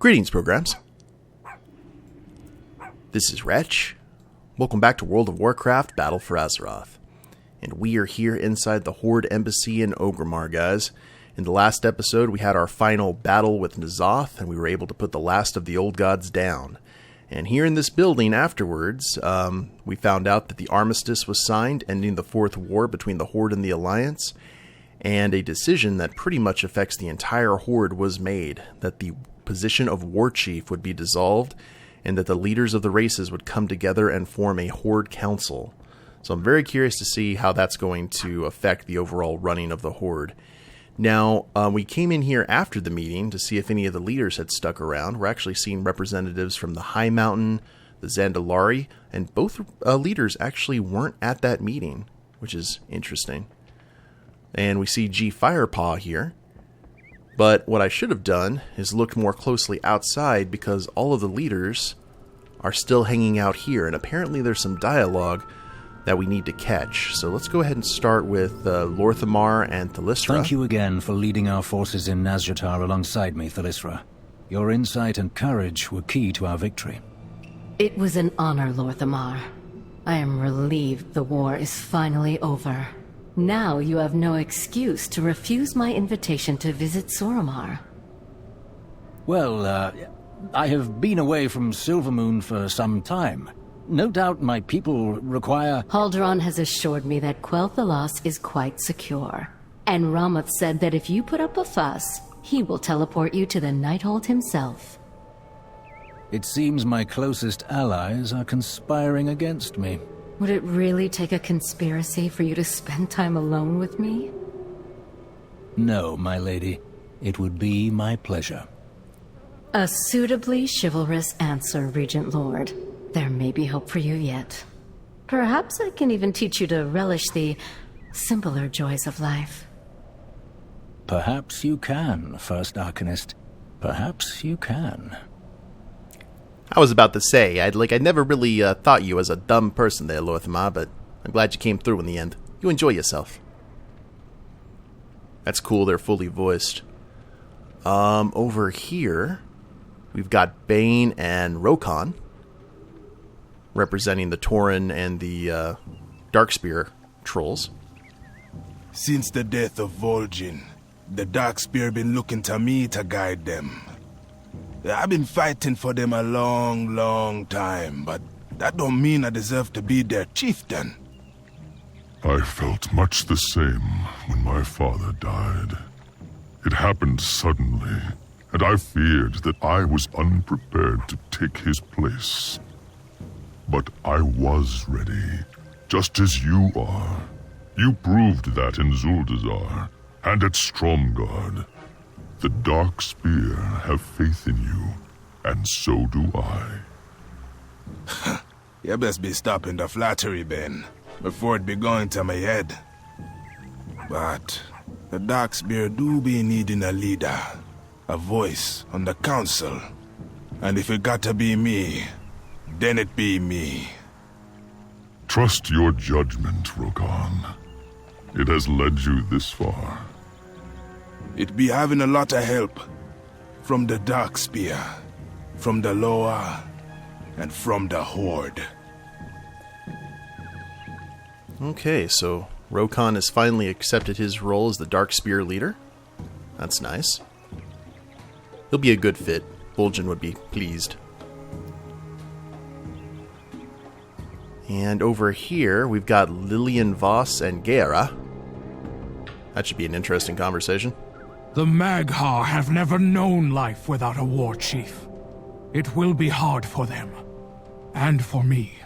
Greetings, programs. This is Wretch. Welcome back to World of Warcraft, Battle for Azeroth. And we are here inside the Horde Embassy in Orgrimmar, guys. In the last episode, we had our final battle with N'Zoth, and we were able to put the last of the old gods down. And here in this building afterwards, we found out that the armistice was signed, ending the Fourth War between the Horde and the Alliance, and a decision that pretty much affects the entire Horde was made, that the position of War Chief would be dissolved, and that the leaders of the races would come together and form a Horde Council. So I'm very curious to see how that's going to affect the overall running of the Horde. Now, we came in here after the meeting to see if any of the leaders had stuck around. We're actually seeing representatives from the High Mountain, the Zandalari, and both leaders actually weren't at that meeting, which is interesting. And we see G. Firepaw here. But what I should have done is looked more closely outside, because all of the leaders are still hanging out here, and apparently there's some dialogue that we need to catch. So let's go ahead and start with Lorthamar and Thalyssra. Thank you again for leading our forces in Nazjatar alongside me, Thalyssra. Your insight and courage were key to our victory. It was an honor, Lorthamar. I am relieved the war is finally over. Now you have no excuse to refuse my invitation to visit Suramar. Well, I have been away from Silvermoon for some time. No doubt my people require... Halderon has assured me that Quel'Thalas is quite secure. And Ramath said that if you put up a fuss, he will teleport you to the Nighthold himself. It seems my closest allies are conspiring against me. Would it really take a conspiracy for you to spend time alone with me? No, my lady. It would be my pleasure. A suitably chivalrous answer, Regent Lord. There may be hope for you yet. Perhaps I can even teach you to relish the simpler joys of life. Perhaps you can, First Arcanist. Perhaps you can. I was about to say, I never really thought you as a dumb person there, Lorthamar, but I'm glad you came through in the end. You enjoy yourself. That's cool, they're fully voiced. Over here, we've got Bane and Rokon, representing the Tauren and the Darkspear trolls. Since the death of Vol'jin, the Darkspear been looking to me to guide them. I've been fighting for them a long time, but that don't mean I deserve to be their chieftain. I felt much the same when my father died. It happened suddenly, and I feared that I was unprepared to take his place. But I was ready, just as you are. You proved that in Zuldazar, and at Stromgarde. The Darkspear have faith in you, and so do I. You best be stopping the flattery, Ben, before it be going to my head. But the Darkspear do be needing a leader, a voice on the council. And if it got to be me, then it be me. Trust your judgment, Rokon. It has led you this far. It be having a lot of help. From the Darkspear, from the Loa, and from the Horde. Okay, so Rokon has finally accepted his role as the Darkspear leader. That's nice. He'll be a good fit. Vol'jin would be pleased. And over here, we've got Lillian Voss and Geara. That should be an interesting conversation. The Mag'har have never known life without a war chief. It will be hard for them, and for me.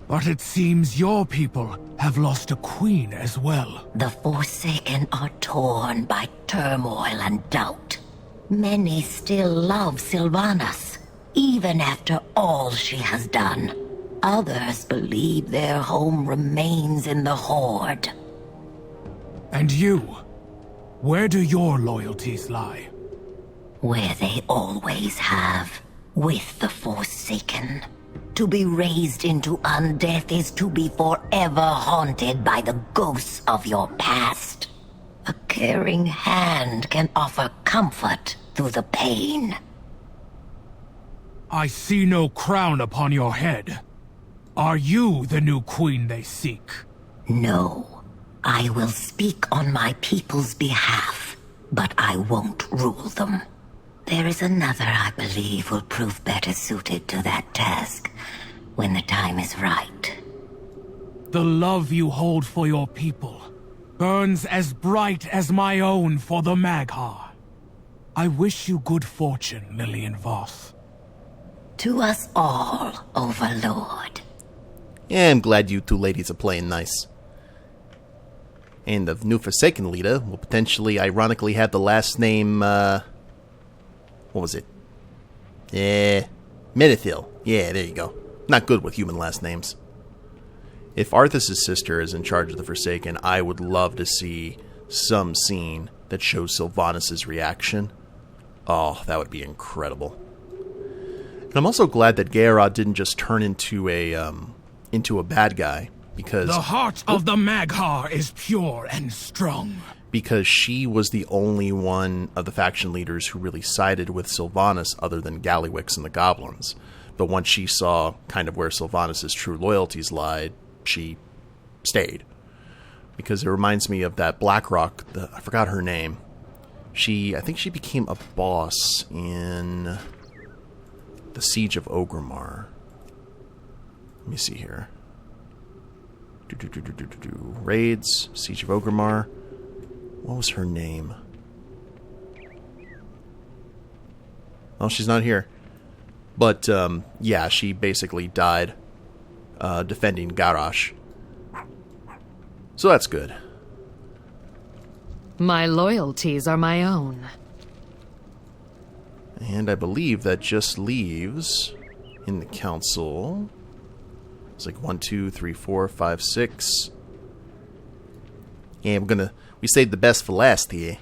But it seems your people have lost a queen as well. The Forsaken are torn by turmoil and doubt. Many still love Sylvanas, even after all she has done. Others believe their home remains in the Horde. And you? Where do your loyalties lie? Where they always have, with the Forsaken. To be raised into undeath is to be forever haunted by the ghosts of your past. A caring hand can offer comfort through the pain. I see no crown upon your head. Are you the new queen they seek? No. I will speak on my people's behalf, but I won't rule them. There is another I believe will prove better suited to that task when the time is right. The love you hold for your people burns as bright as my own for the Maghar. I wish you good fortune, Lillian Voss. To us all, Overlord. Yeah, I'm glad you two ladies are playing nice. And the new Forsaken leader will potentially, ironically, have the last name, what was it? Menethil. Yeah, there you go. Not good with human last names. If Arthas' sister is in charge of the Forsaken, I would love to see some scene that shows Sylvanas' reaction. Oh, that would be incredible. And I'm also glad that Gaerod didn't just turn into a bad guy, because the heart of the Maghar is pure and strong. Because she was the only one of the faction leaders who really sided with Sylvanas other than Gallywix and the Goblins. But once she saw kind of where Sylvanas' true loyalties lied, she stayed. Because it reminds me of that Blackrock, I forgot her name. I think she became a boss in the Siege of Orgrimmar. Let me see here. Raids, Siege of Orgrimmar. What was her name? Oh, she's not here. But, yeah, she basically died defending Garrosh. So that's good. My loyalties are my own. And I believe that just leaves in the council. It's like 1, 2, 3, 4, 5, 6. And we saved the best for last here.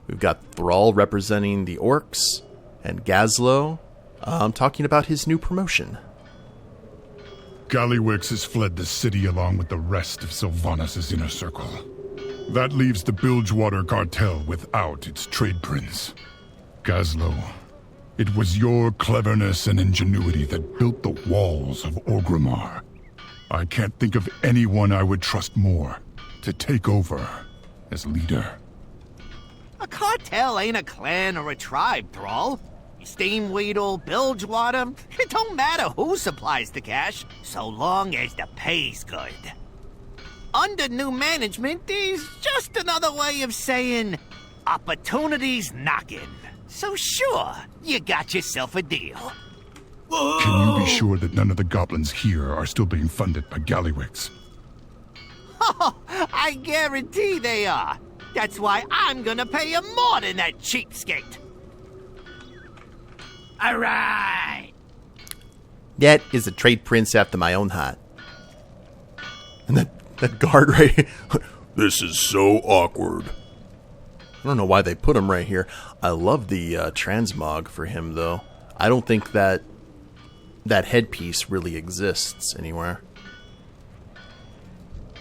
We've got Thrall representing the orcs, and Gazlo talking about his new promotion. Gallywix has fled the city along with the rest of Sylvanas' inner circle. That leaves the Bilgewater cartel without its trade prince. Gazlo, it was your cleverness and ingenuity that built the walls of Orgrimmar. I can't think of anyone I would trust more to take over as leader. A cartel ain't a clan or a tribe, Thrall. Steamweedle, Bilgewater, it don't matter who supplies the cash, so long as the pay's good. Under new management is just another way of saying opportunities knocking. So sure, you got yourself a deal. Can you be sure that none of the goblins here are still being funded by Gallywix? Oh, I guarantee they are. That's why I'm gonna pay you more than that cheapskate. All right. That is a trade prince after my own heart. And that guard right here. This is so awkward. I don't know why they put him right here. I love the transmog for him, though. I don't think that headpiece really exists anywhere.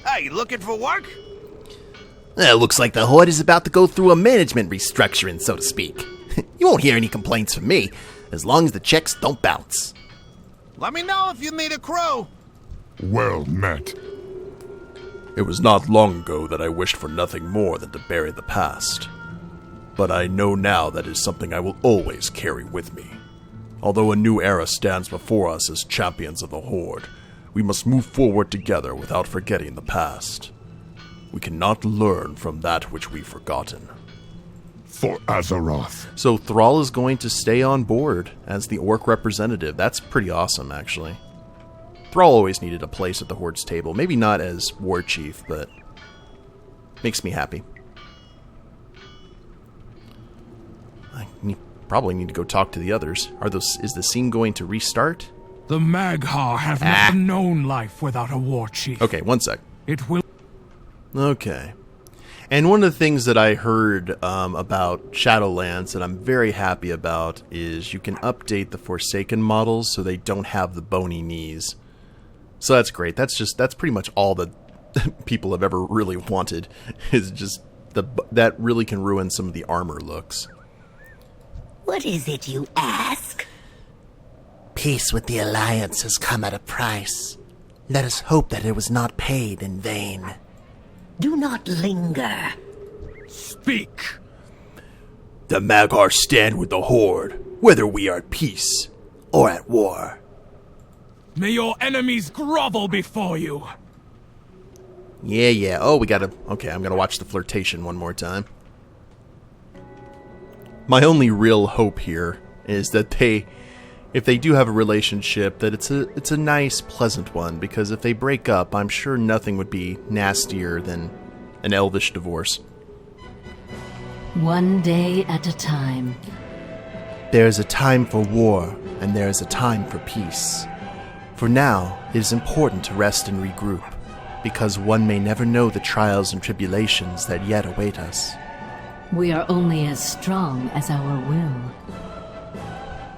Hey, you looking for work? Looks like the Horde is about to go through a management restructuring, so to speak. You won't hear any complaints from me, as long as the checks don't bounce. Let me know if you need a crew. Well met. It was not long ago that I wished for nothing more than to bury the past. But I know now that is something I will always carry with me. Although a new era stands before us as champions of the Horde, we must move forward together without forgetting the past. We cannot learn from that which we've forgotten. For Azeroth. So Thrall is going to stay on board as the orc representative. That's pretty awesome, actually. Thrall always needed a place at the Horde's table. Maybe not as war chief, but makes me happy. Probably need to go talk to the others. Is the scene going to restart? The Maghar have never known life without a war chief. Okay, one sec. It will... Okay. And one of the things that I heard about Shadowlands that I'm very happy about is you can update the Forsaken models so they don't have the bony knees. So that's great. That's pretty much all that people have ever really wanted, is just that really can ruin some of the armor looks. What is it you ask? Peace with the Alliance has come at a price. Let us hope that it was not paid in vain. Do not linger. Speak! The Mag'har stand with the Horde, whether we are at peace or at war. May your enemies grovel before you! Yeah. Oh, we gotta... Okay, I'm gonna watch the flirtation one more time. My only real hope here is that if they do have a relationship, that it's a nice, pleasant one, because if they break up, I'm sure nothing would be nastier than an elvish divorce. One day at a time. There is a time for war, and there is a time for peace. For now, it is important to rest and regroup, because one may never know the trials and tribulations that yet await us. We are only as strong as our will.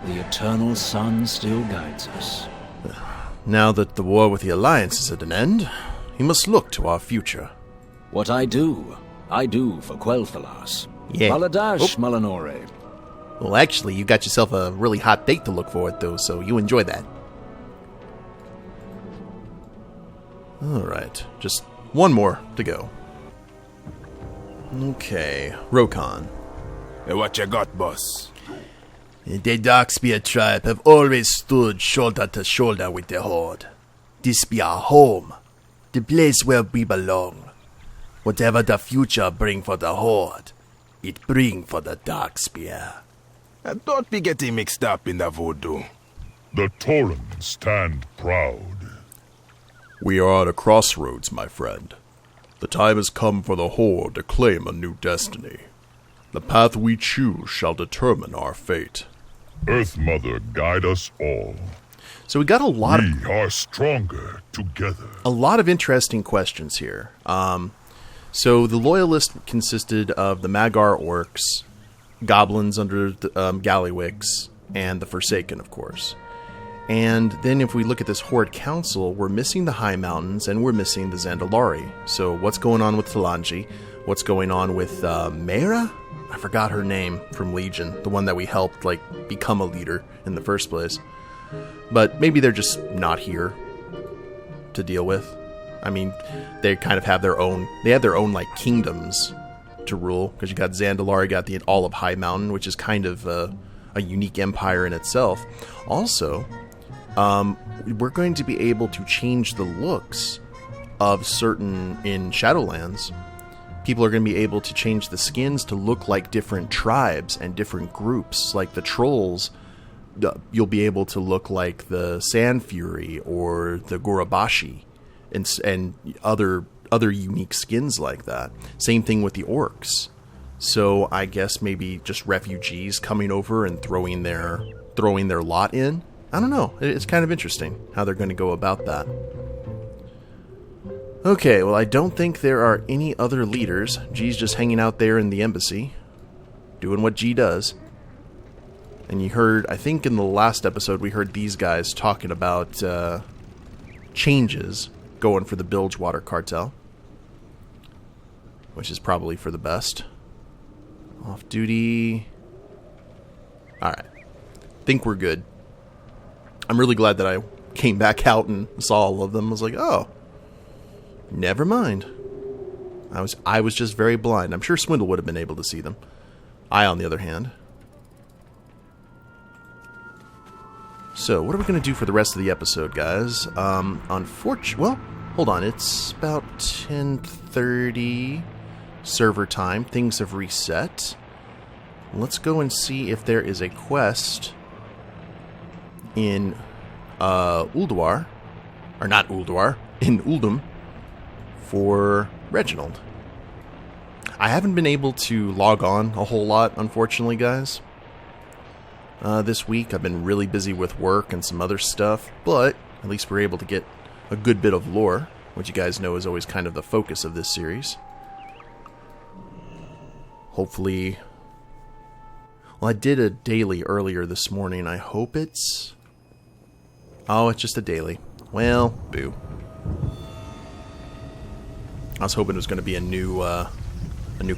The eternal sun still guides us. Now that the war with the Alliance is at an end, we must look to our future. What I do for Quel'Thalas. Yeah. Maladash Malanore. Well, actually, you got yourself a really hot date to look forward to, so you enjoy that. Alright, just one more to go. Okay, Rokon. Hey, what you got, boss? The Darkspear tribe have always stood shoulder to shoulder with the Horde. This be our home, the place where we belong. Whatever the future bring for the Horde, it bring for the Darkspear. And don't be getting mixed up in the voodoo. The Tauren stand proud. We are at a crossroads, my friend. The time has come for the Horde to claim a new destiny. The path we choose shall determine our fate. Earth Mother, guide us all. So we got a lot We are stronger together. a lot of interesting questions here. So the Loyalist consisted of the Mag'har orcs, goblins under the Gallywix, and the Forsaken, of course. And then if we look at this Horde Council, we're missing the High Mountains, and we're missing the Zandalari. So what's going on with Talanji? What's going on with Mayra? I forgot her name from Legion, the one that we helped become a leader in the first place. But maybe they're just not here to deal with. I mean, they kind of have their own... They have their own, kingdoms to rule. Because you got Zandalari, got the all of High Mountain, which is kind of a unique empire in itself. Also, we're going to be able to change the looks of certain... In Shadowlands, people are going to be able to change the skins to look like different tribes and different groups. Like the trolls, you'll be able to look like the Sand Fury or the Gorobashi. And other unique skins like that. Same thing with the orcs. So I guess maybe just refugees coming over and throwing their lot in. I don't know. It's kind of interesting how they're going to go about that. Okay, well, I don't think there are any other leaders. G's just hanging out there in the embassy, doing what G does. And you heard, I think in the last episode, we heard these guys talking about changes going for the Bilgewater cartel, which is probably for the best. Off duty. Alright. Think we're good. I'm really glad that I came back out and saw all of them. I was like, oh, never mind. I was just very blind. I'm sure Swindle would have been able to see them. I, on the other hand. So, what are we going to do for the rest of the episode, guys? Well, hold on. It's about 10:30 server time. Things have reset. Let's go and see if there is a quest in Ulduar, or not Ulduar, in Uldum for Reginald. I haven't been able to log on a whole lot, unfortunately, guys. This week I've been really busy with work and some other stuff, but at least we're able to get a good bit of lore, which you guys know is always kind of the focus of this series. Hopefully... Well, I did a daily earlier this morning. I hope it's... Oh, it's just a daily. Well, boo. I was hoping it was going to be a new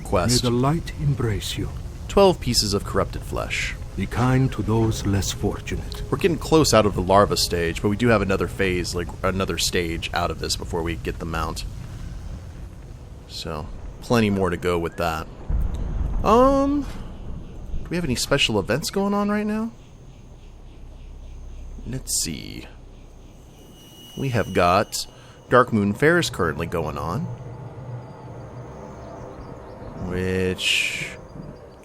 quest. May the light embrace you. 12 pieces of corrupted flesh. Be kind to those less fortunate. We're getting close out of the larva stage, but we do have another phase, like another stage out of this before we get the mount. So, plenty more to go with that. Do we have any special events going on right now? Let's see. We have got Dark Moon Fairs currently going on. Which...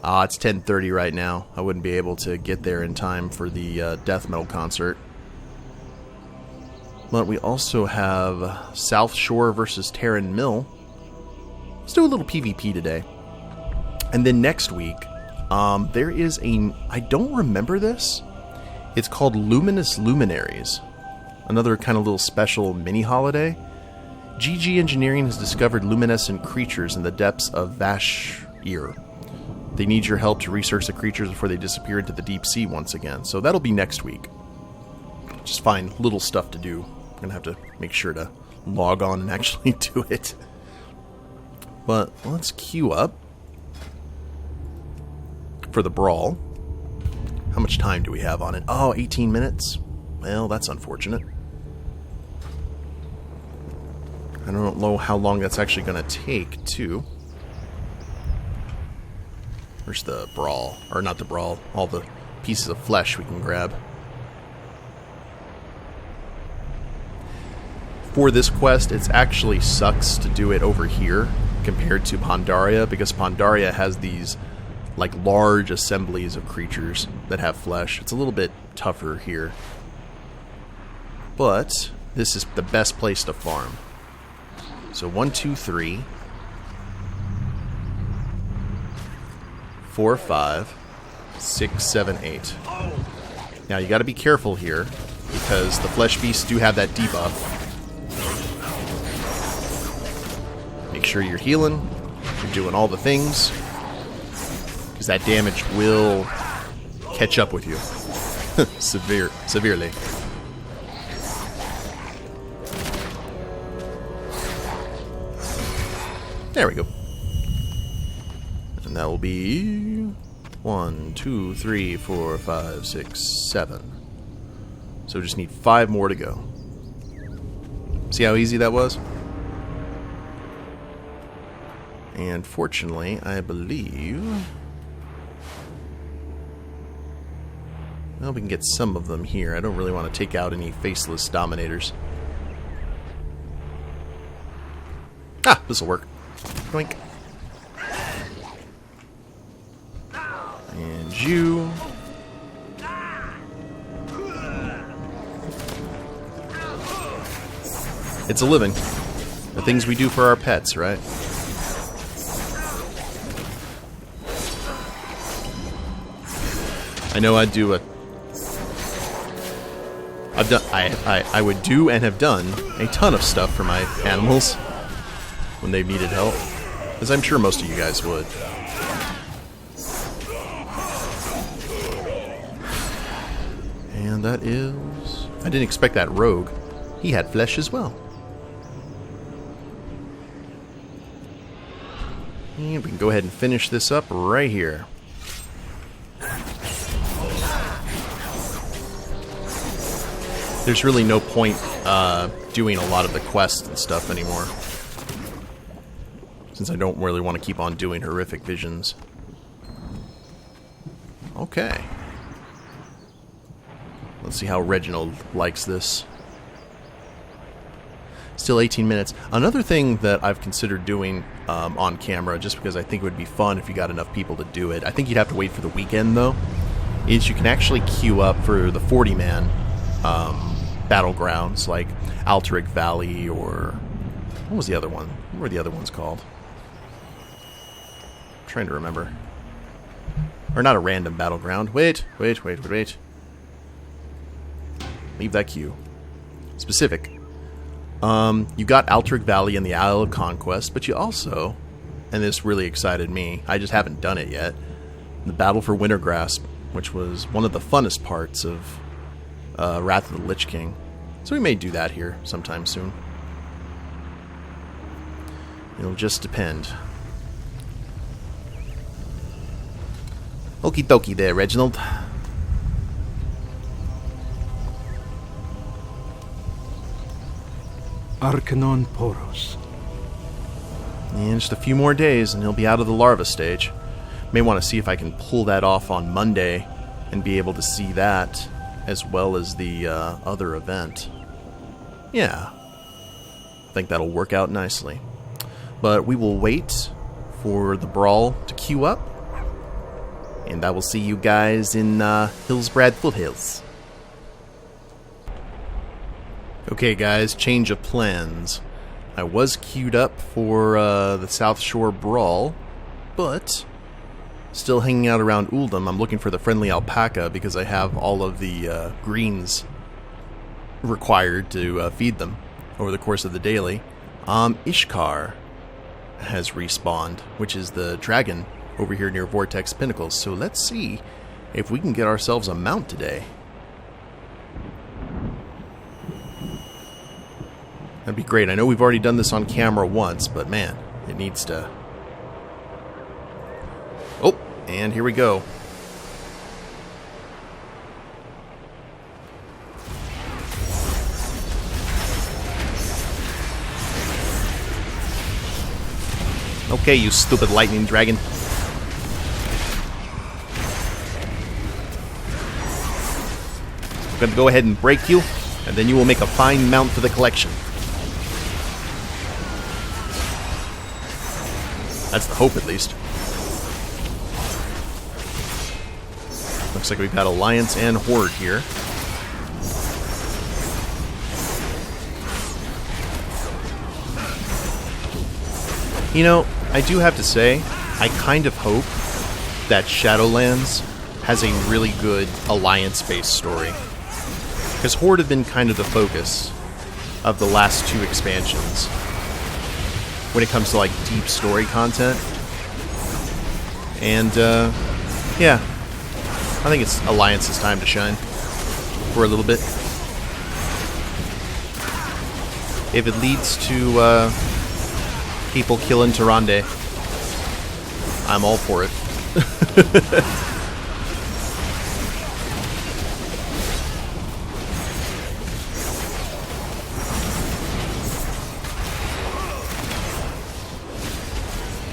it's 10:30 right now. I wouldn't be able to get there in time for the death metal concert. But we also have South Shore versus Terran Mill. Let's do a little PvP today. And then next week, there is a... I don't remember this. It's called Luminous Luminaries. Another kind of little special mini-holiday. GG Engineering has discovered luminescent creatures in the depths of Vash'ir. They need your help to research the creatures before they disappear into the deep sea once again. So that'll be next week. Just find little stuff to do. I'm going to have to make sure to log on and actually do it. But let's queue up for the brawl. How much time do we have on it? Oh, 18 minutes? Well, that's unfortunate. I don't know how long that's actually going to take, too. Where's the brawl? Or not the brawl, all the pieces of flesh we can grab. For this quest, it actually sucks to do it over here compared to Pandaria, because Pandaria has these like large assemblies of creatures that have flesh. It's a little bit tougher here. But this is the best place to farm. So 1, 2, 3, 4, 5, 6, 7, 8. Now you got to be careful here because the flesh beasts do have that debuff. Make sure you're healing, you're doing all the things, because that damage will catch up with you severely. There we go. And that will be 1, 2, 3, 4, 5, 6, 7. So we just need 5 more to go. See how easy that was? And fortunately, I believe... well, we can get some of them here. I don't really want to take out any faceless dominators. Ah, this'll work. Doink. And you. It's a living. The things we do for our pets, right? I know I'd do a... I would do and have done a ton of stuff for my animals when they've needed help, as I'm sure most of you guys would. And that is... I didn't expect that rogue. He had flesh as well. And we can go ahead and finish this up right here. There's really no point doing a lot of the quests and stuff anymore, since I don't really want to keep on doing horrific visions. Okay. Let's see how Reginald likes this. Still 18 minutes. Another thing that I've considered doing on camera, just because I think it would be fun if you got enough people to do it, I think you'd have to wait for the weekend though, is you can actually queue up for the 40-man battlegrounds like Alteric Valley, or what was the other one? What were the other ones called? I'm trying to remember. Or not a random battleground. Wait. Leave that queue. Specific. You got Alteric Valley and the Isle of Conquest, but you also, and this really excited me, I just haven't done it yet, the Battle for Wintergrasp, which was one of the funnest parts of Wrath of the Lich King. So we may do that here sometime soon. It'll just depend. Okie dokie there, Reginald. Arcanon Poros. And just a few more days and he'll be out of the larva stage. May want to see if I can pull that off on Monday and be able to see that as well as the other event. Yeah. I think that'll work out nicely. But we will wait for the brawl to queue up. And I will see you guys in Hillsbrad Foothills. Okay guys, change of plans. I was queued up for the South Shore Brawl, but still hanging out around Uldum. I'm looking for the friendly alpaca because I have all of the greens required to feed them over the course of the daily. Ishkar has respawned, which is the dragon over here near Vortex Pinnacles. So let's see if we can get ourselves a mount today. That'd be great. I know we've already done this on camera once, but man, it needs to... Oh, and here we go. Okay, you stupid lightning dragon. I'm going to go ahead and break you, and then you will make a fine mount for the collection. That's the hope, at least. Looks like we've got Alliance and Horde here. You know, I do have to say, I kind of hope that Shadowlands has a really good Alliance-based story. Because Horde have been kind of the focus of the last two expansions when it comes to, like, deep story content. And, yeah. I think it's Alliance's time to shine. For a little bit. If it leads to, people killing Tyrande, I'm all for it.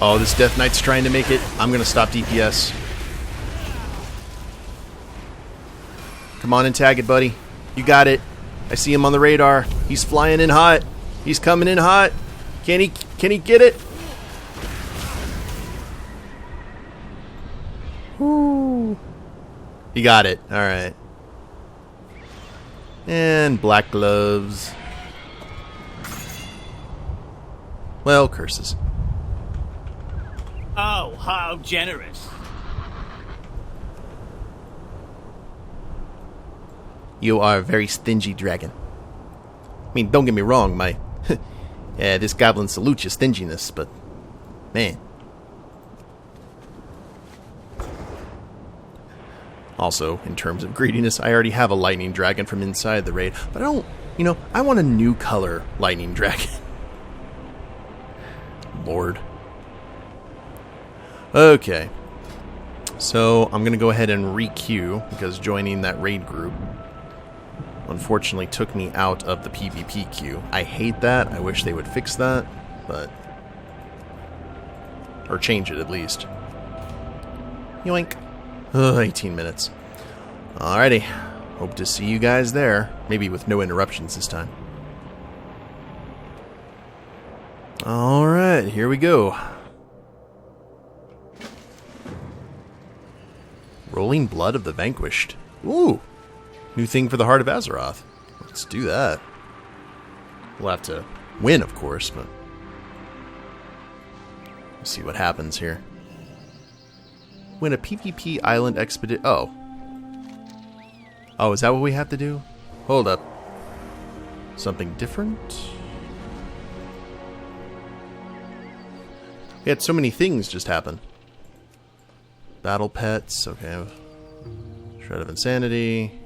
Oh, this Death Knight's trying to make it. I'm going to stop DPS. Come on and tag it, buddy. You got it. I see him on the radar. He's flying in hot. He's coming in hot. Can he get it? Ooh. He got it. All right. And black gloves. Well, curses. Oh, how generous. You are a very stingy dragon. I mean, don't get me wrong, my... yeah, this goblin salutes your stinginess, but... man. Also, in terms of greediness, I already have a lightning dragon from inside the raid, but I don't... you know, I want a new color lightning dragon. Lord. Okay, so I'm going to go ahead and re-queue, because joining that raid group unfortunately took me out of the PvP queue. I hate that. I wish they would fix that, but... or change it, at least. Yoink. 18 minutes. Alrighty. Hope to see you guys there. Maybe with no interruptions this time. Alright, here we go. Rolling Blood of the Vanquished. Ooh! New thing for the Heart of Azeroth. Let's do that. We'll have to win, of course, but... let's see what happens here. Win a PvP Island Expedition... oh. Oh, is that what we have to do? Hold up. Something different? We had so many things just happen. Battle Pets, okay. Shred of Insanity.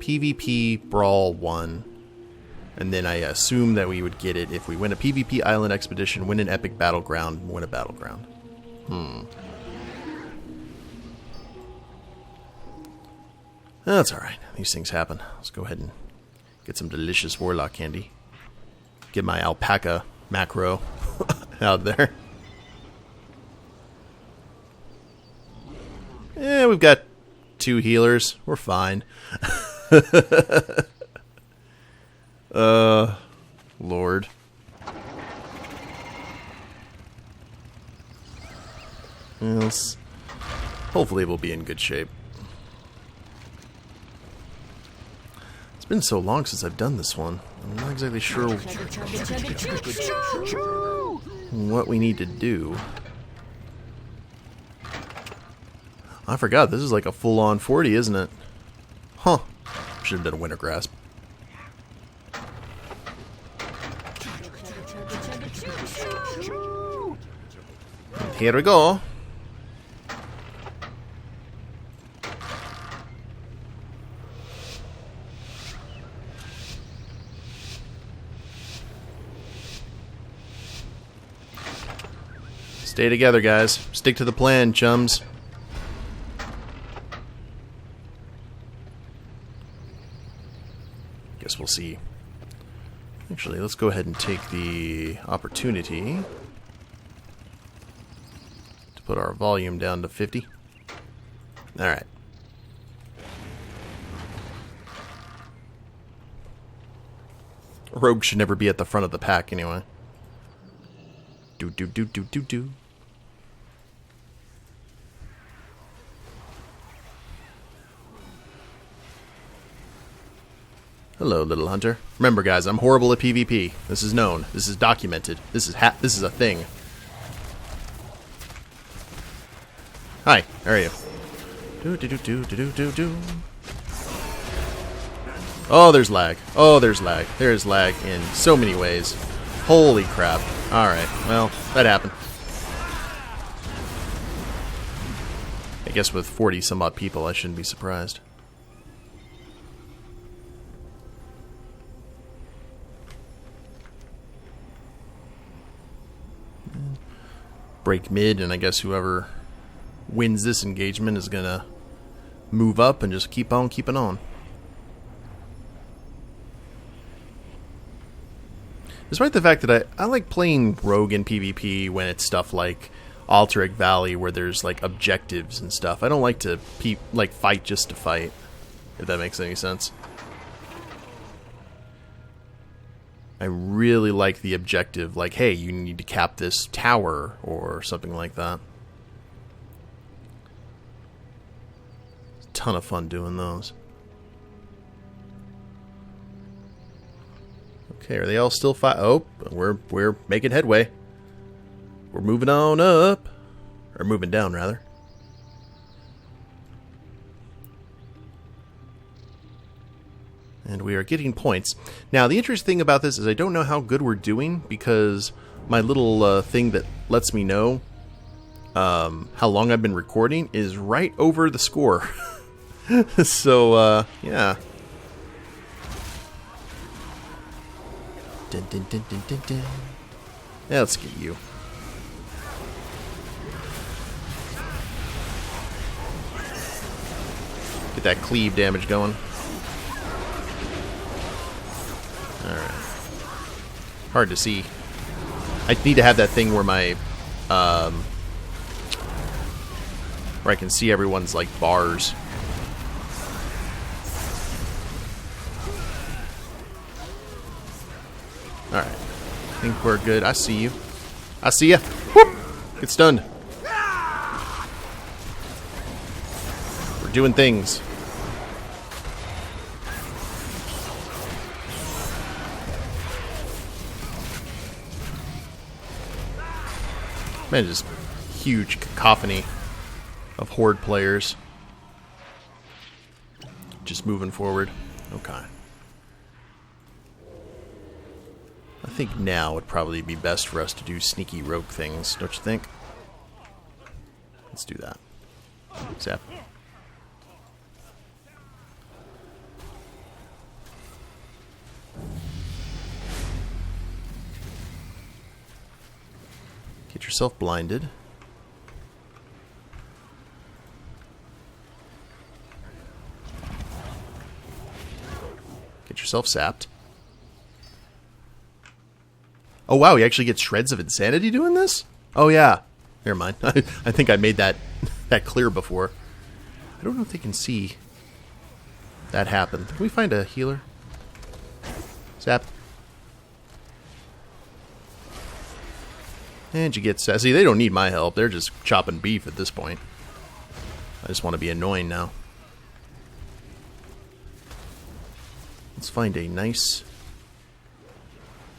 PvP Brawl 1. And then I assume that we would get it if we win a PvP Island Expedition, win an Epic Battleground, win a Battleground. That's alright. These things happen. Let's go ahead and get some delicious warlock candy. Get my alpaca macro out there. Yeah, we've got 2 healers. We're fine. Lord. Yes. Hopefully we'll be in good shape. It's been so long since I've done this one. I'm not exactly sure what we need to do. I forgot, this is like a full-on 40, isn't it? Huh. Should have done a winter grasp. Here we go. Stay together, guys. Stick to the plan, chums. Guess we'll see. Actually, let's go ahead and take the opportunity to put our volume down to 50. Alright. Rogue should never be at the front of the pack anyway. Do. Hello, little hunter. Remember, guys, I'm horrible at PvP. This is known. This is documented. This is a thing. Hi, how are you? Do. Oh, there's lag. Oh, there's lag. There's lag in so many ways. Holy crap. Alright, well, that happened. I guess with 40 some odd people, I shouldn't be surprised. Break mid, and I guess whoever wins this engagement is gonna move up and just keep on keeping on. Despite the fact that I like playing Rogue in PvP when it's stuff like Alterac Valley where there's like objectives and stuff. I don't like to fight just to fight, if that makes any sense. I really like the objective, like, hey, you need to cap this tower or something like that. It's a ton of fun doing those. Okay, are they all still Oh, we're making headway. We're moving on up. Or moving down, rather. And we are getting points. Now, the interesting thing about this is I don't know how good we're doing, because my little thing that lets me know how long I've been recording is right over the score. So, yeah. Dun, dun, dun, dun, dun, dun. Yeah, let's get you. Get that cleave damage going. Alright. Hard to see. I need to have that thing where my where I can see everyone's like bars. Alright. I think we're good. I see you. I see ya. Whoop! Get stunned. We're doing things. Man, just huge cacophony of Horde players. Just moving forward. Okay. I think now would probably be best for us to do sneaky rogue things, don't you think? Let's do that. Zap. Get yourself blinded. Get yourself sapped. Oh, wow, he actually gets shreds of insanity doing this? Oh, yeah. Never mind. I think I made that clear before. I don't know if they can see that happen. Can we find a healer? Zap. And you get sassy. They don't need my help. They're just chopping beef at this point. I just want to be annoying now. Let's find a nice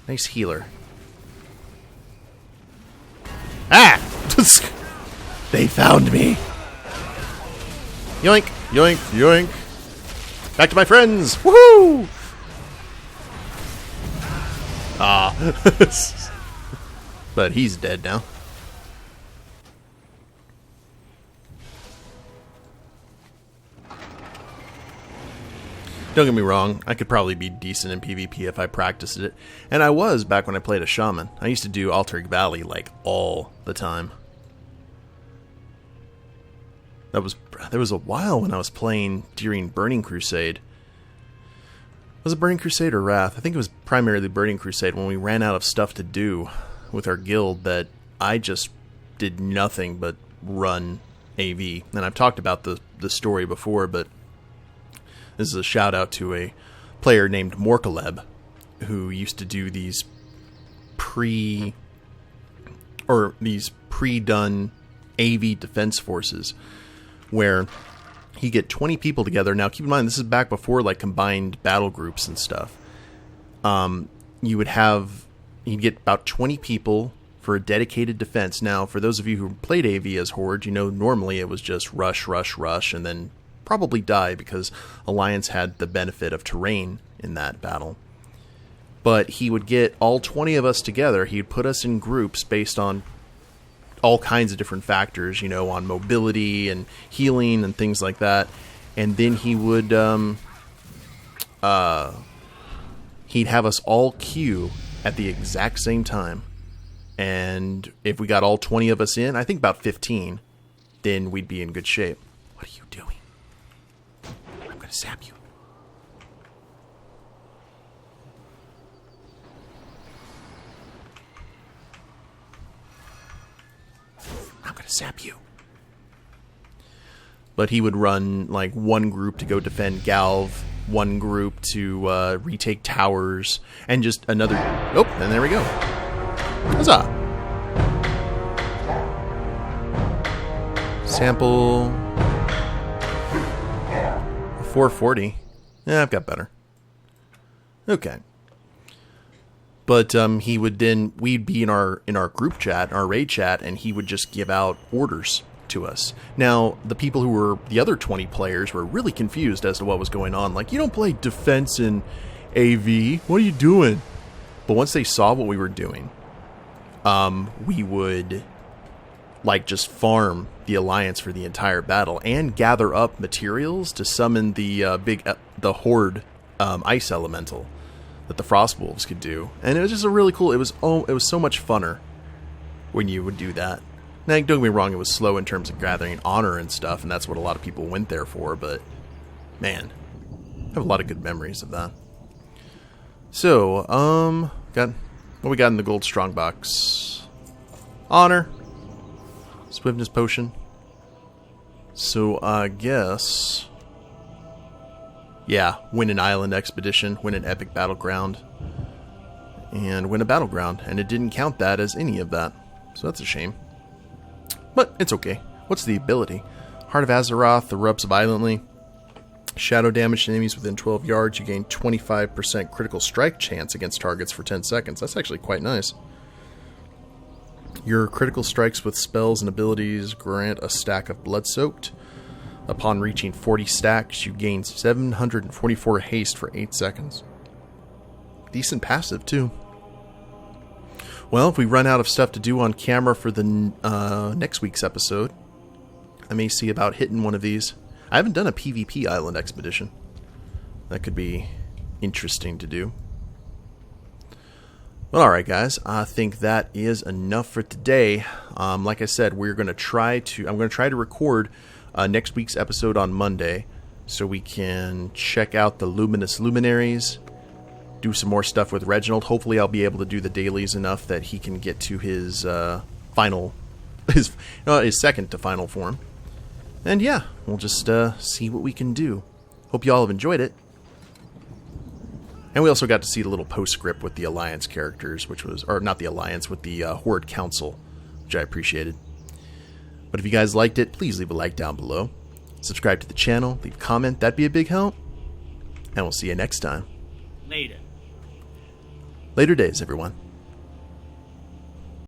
healer. Ah! They found me. Yoink, yoink, yoink. Back to my friends. Woohoo! Ah. But he's dead now. Don't get me wrong, I could probably be decent in PvP if I practiced it. And I was back when I played a shaman. I used to do Altaric Valley like all the time. There was a while when I was playing during Burning Crusade. Was it Burning Crusade or Wrath? I think it was primarily Burning Crusade when we ran out of stuff to do with our guild that I just did nothing but run AV. And I've talked about the story before, but this is a shout out to a player named Morkaleb who used to do these pre-done AV defense forces where he'd get 20 people together. Now keep in mind, this is back before like combined battle groups and stuff. You'd get about 20 people for a dedicated defense. Now, for those of you who played AV as Horde, you know normally it was just rush, rush, rush, and then probably die because Alliance had the benefit of terrain in that battle. But he would get all 20 of us together. He'd put us in groups based on all kinds of different factors, you know, on mobility and healing and things like that. And then he would he'd have us all queue at the exact same time. And if we got all 20 of us in, I think about 15, then we'd be in good shape. What are you doing? I'm going to zap you. I'm going to zap you. But he would run like one group to go defend Galv, one group to retake towers, and just another... Oh, and there we go. Huzzah! Sample... 440. Yeah, I've got better. Okay. But he would then... We'd be in our group chat, our raid chat, and he would just give out orders to us. Now, the people who were the other 20 players were really confused as to what was going on. Like, you don't play defense in AV. What are you doing? But once they saw what we were doing, we would like just farm the Alliance for the entire battle and gather up materials to summon the the Horde ice elemental that the Frost Wolves could do. And it was just a really cool. It was so much funner when you would do that. Now, don't get me wrong, it was slow in terms of gathering honor and stuff, and that's what a lot of people went there for, but, man, I have a lot of good memories of that. So, what we got in the gold strongbox? Honor. Swiftness potion. So, I guess... Yeah, win an island expedition, win an epic battleground, and win a battleground, and it didn't count that as any of that, so that's a shame. But it's okay. What's the ability? Heart of Azeroth erupts violently. Shadow damage to enemies within 12 yards. You gain 25% critical strike chance against targets for 10 seconds. That's actually quite nice. Your critical strikes with spells and abilities grant a stack of Blood-Soaked. Upon reaching 40 stacks, you gain 744 haste for 8 seconds. Decent passive, too. Well, if we run out of stuff to do on camera for the next week's episode, I may see about hitting one of these. I haven't done a PvP island expedition. That could be interesting to do. Well, alright guys, I think that is enough for today. Like I said, I'm going to try to record next week's episode on Monday so we can check out the Luminous Luminaries do some more stuff with Reginald. Hopefully I'll be able to do the dailies enough that he can get to his his second to final form. And yeah, we'll just see what we can do. Hope you all have enjoyed it. And we also got to see the little postscript with the Alliance characters, which was, or not the Alliance, with the Horde Council, which I appreciated. But if you guys liked it, please leave a like down below. Subscribe to the channel, leave a comment, that'd be a big help. And we'll see you next time. Later. Later days, everyone.